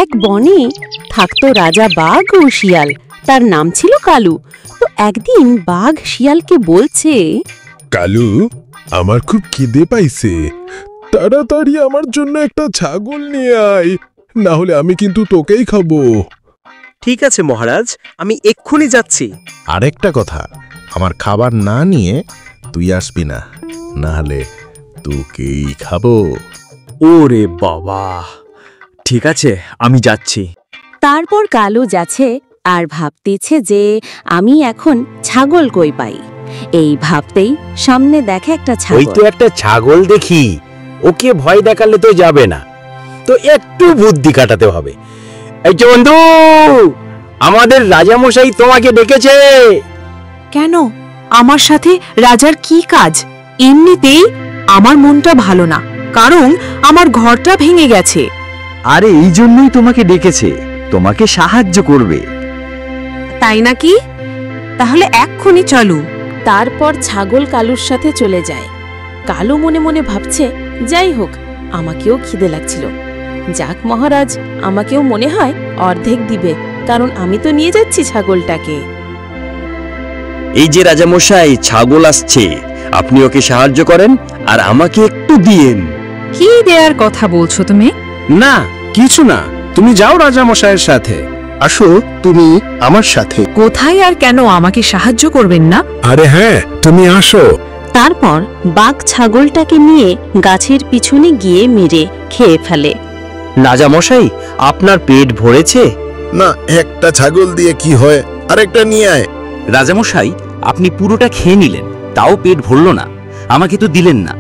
এক বনে থাকতো রাজা বাঘ ও শিয়াল। তার নাম ছিল কালু। তো একদিন বাঘ শিয়ালকে বলছে, কালু, আমার খুব খিদে পাইছে, তাড়াতাড়ি আমার জন্য একটা ছাগল নিয়ে আয়, না হলে আমি কিন্তু তোকেই খাবো। ঠিক আছে মহারাজ, আমি এক্ষুনি যাচ্ছি। আরেকটা কথা, আমার খাবার না নিয়ে তুই আসবি না, না হলে তোকেই খাবো। ওরে বাবা, ঠিক আছে, আমি যাচ্ছি। তারপর কালু যাচ্ছে আর ভাবতেছে যে আমি এখন ছাগল কই পাই। এই ভাবতেই সামনে দেখে একটা ওই ছাগল। তো একটা ছাগল দেখি, ওকে ভয় দেখালে তো যাবে না, তো একটু বুদ্ধি কাটাতে হবে। এই যে বন্ধু, আমাদের রাজামশাই তোমাকে ডেকেছে। কেন? আমার সাথে রাজার কি কাজ? এমনিতেই আমার মনটা ভালো না, কারণ আমার ঘরটা ভেঙে গেছে। আরে এই জন্যই তোমাকে ডেকেছে, তোমাকে সাহায্য করবে। তাই নাকি? তাহলে এক্ষুনি চলো। তারপর ছাগল কালুর সাথে চলে যায়। কালু মনে মনে ভাবছে, যাই হোক, আমাকেও খিদে লাগছিল। যাক মহারাজ, আমাকেও মনে হয় অর্ধেক দিবে, কারণ আমি তো নিয়ে যাচ্ছি ছাগলটাকে। এই যে রাজামশাই, ছাগল আসছে, আপনি ওকে সাহায্য করেন আর আমাকে একটু দিয়েন। কি দেয়ার কথা বলছো তুমি? না, কিছু না, তুমি যাও রাজামশাইয়ের সাথে। আসো তুমি আমার সাথে। কোথায় আর কেন আমাকে সাহায্য করবেন না? আরে হ্যাঁ, তুমি আসো। তারপর বাঘ ছাগলটাকে নিয়ে গাছের পিছনে গিয়ে মেরে খেয়ে ফেলে। রাজামশাই, আপনার পেট ভরেছে? না, একটা ছাগল দিয়ে কি হয়, আরেকটা নিয়ে আয়। রাজামশাই, আপনি পুরোটা খেয়ে নিলেন, তাও পেট ভরল না। আমাকে তো দিলেন না।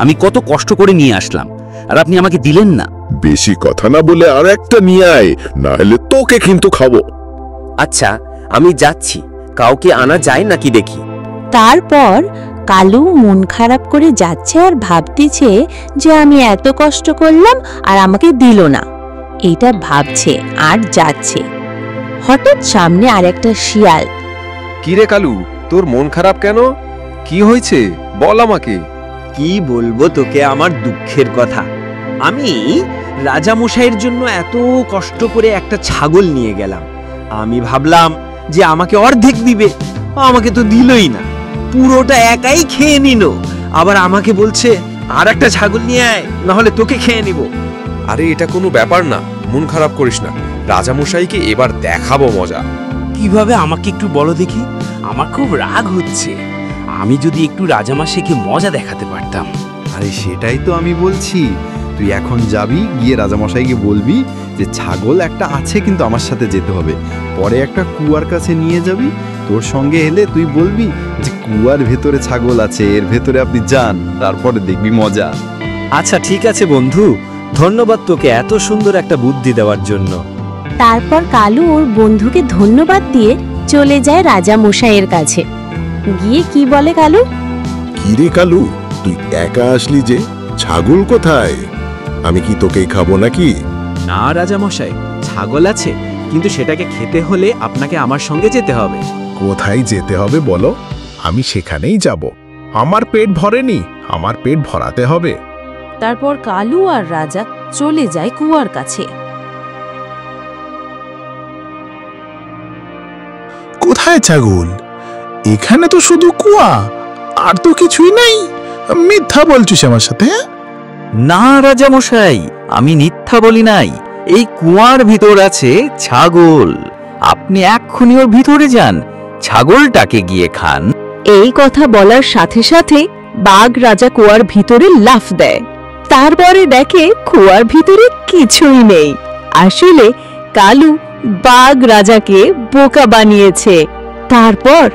আমি কত কষ্ট করে নিয়ে আসলাম, আর আপনি আমাকে দিলেন না। বেশি কথা না বলে আর একটা নিয়ে আয়, না হলে তোকে কিন্তু খাবো। আচ্ছা, আমি যাচ্ছি, কাউকে আনা যায় নাকি দেখি। তারপর কালু মন খারাপ করে যাচ্ছে আর ভাবতেছে যে আমি এত কষ্ট করলাম আর আমাকে দিল না। এটা ভাবছে আর যাচ্ছে। হঠাৎ সামনে আরেকটা শিয়াল। কিরে কালু, তোর মন খারাপ কেন? কি হয়েছে বল আমাকে। কি বলবো তোকে আমার দুঃখের কথা। আমি রাজামশাইয়ের জন্য এত কষ্ট করে একটা ছাগল নিয়ে গেলাম। আমি ভাবলাম যে আমাকে অর্ধেক দিবে, আমাকে তো দিলই না, পুরোটা একাই খেয়ে নিল। আবার আমাকে বলছে আর একটা ছাগল নিয়ে আয়, না হলে তোকে খেয়ে নিব। আরে এটা কোনো ব্যাপার না, মন খারাপ করিস না, রাজামশাইকে এবার দেখাবো মজা। কিভাবে আমাকে একটু বলো দেখি, আমার খুব রাগ হচ্ছে। আমি যদি একটু রাজামশাইকে মজা দেখাতে পারতাম। আরে সেটাই তো আমি বলছি, তুই এখন যাবি, গিয়ে রাজামশাইকে বলবি যে ছাগল একটা আছে, কিন্তু আমার সাথে যেতে হবে। পরে একটা কুয়ার কাছে নিয়ে যাবি, তোর সঙ্গে এলে তুই বলবি যে কুয়ার ভেতরে ছাগল আছে, এর ভেতরে আপনি যান, তারপরে দেখবি মজা। আচ্ছা ঠিক আছে বন্ধু, ধন্যবাদ তোকে এত সুন্দর একটা বুদ্ধি দেওয়ার জন্য। তারপর কালু ওর বন্ধুকে ধন্যবাদ দিয়ে চলে যায় রাজা মশাইয়ের কাছে। গিয়ে কি বলে কালু, কিরে কালু, তুই একা আসলি যে, ছাগল কোথায়? আমি কি তোকেই খাবো নাকি? না রাজামশাই, ছাগল আছে, কিন্তু সেটাকে খেতে হলে আপনাকে আমার সঙ্গে যেতে হবে। কোথায় যেতে হবে বলো, আমি সেখানেই যাব। আমার পেট ভরেনি, আমার পেট ভরাতে হবে। তারপর কালু আর রাজা চলে যায় কুয়ার কাছে। কোথায় ছাগল? এখানে তো শুধু কুয়া, আর তো কিছুই নাই। মিথ্যা বলছিস আমার সাথে? না রাজামশাই, আমি মিথ্যা বলি নাই। এই কুয়ার ভিতর আছে ছাগল। আপনি এক্ষুনি ওর ভিতরে যান, ছাগলটাকে গিয়ে খান। এই কথা বলার সাথে সাথে বাঘ রাজা কুয়ার ভিতরে লাফ দেয়। তারপরে দেখে কুয়ার ভিতরে কিছুই নেই। আসলে কালু বাঘ রাজাকে বোকা বানিয়েছে। তারপর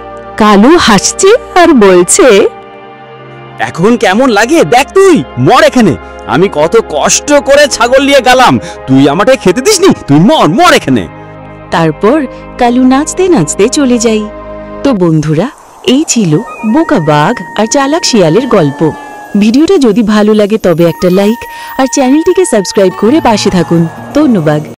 কালু হাসছে আর বলছে, এখন কেমন লাগে দেখ, তুই মর এখানে। আমি কত কষ্ট করে ছাগল নিয়ে গেলাম, তুই আমাকে খেতে দিসনি, তুই মর মর এখানে। তারপর কালু নাচতে নাচতে চলে যায়। তো বন্ধুরা, এই ছিল বোকা বাঘ আর চালাক শিয়ালের গল্প। ভিডিওটা যদি ভালো লাগে তবে একটা লাইক আর চ্যানেলটিকে সাবস্ক্রাইব করে পাশে থাকুন। ধন্যবাদ।